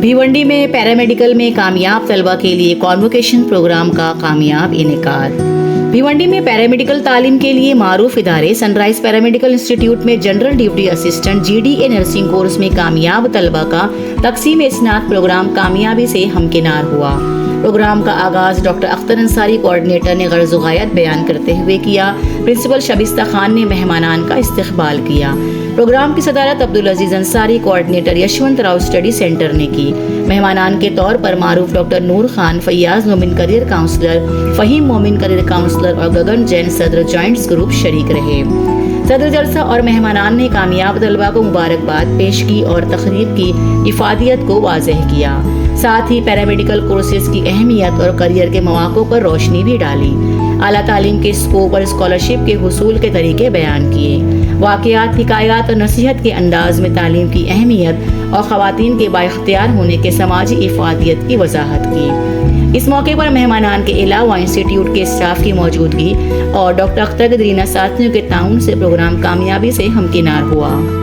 بھیونڈی میں پیرامیڈیکل میں کامیاب طلبہ کے لیے کانوکیشن پروگرام کا کامیاب انعقاد۔ بھیونڈی میں پیرامیڈیکل تعلیم کے لیے معروف ادارے سن رائز پیرامیڈیکل انسٹیٹیوٹ میں general duty assistant GDA nursing course میں کامیاب طلبہ کا تقسیم اسناد پروگرام کامیابی سے ہمکنار ہوا۔ پروگرام کا آغاز ڈاکٹر اختر انصاری کوآرڈینیٹر نے غرض و غایت بیان کرتے ہوئے کیا۔ پرنسپل شبستہ خان نے مہمانان کا استقبال کیا۔ پروگرام کی صدارت Abdul Aziz Ansari coordinator Yashwant Rao study centre نے کی۔ مہمانان کے طور پر معروف ڈاکٹر نور خان، فیاض مومن کریئر کاؤنسلر، فہیم مومن کریئر کاؤنسلر اور گگن جین صدر جوائنٹس گروپ شریک رہے۔ صدر جلسہ اور مہمانان نے کامیاب طلبہ کو مبارکباد پیش کی اور تقریب کی افادیت کو واضح کیا۔ ساتھ ہی پیرامیڈیکل کورسز کی اہمیت اور کریئر کے مواقع پر روشنی بھی ڈالی۔ اعلیٰ تعلیم کے اسکوپ اور اسکالرشپ کے حصول کے طریقے بیان کیے۔ واقعات، حکایات اور نصیحت کے انداز میں تعلیم کی اہمیت اور خواتین کے بااختیار ہونے کے سماجی افادیت کی وضاحت کی۔ اس موقع پر مہمانان کے علاوہ انسٹیٹیوٹ کے اسٹاف کی موجودگی اور ڈاکٹر اختر کے دیرینہ ساتھیوں کے تعاون سے پروگرام کامیابی سے ہمکنار ہوا۔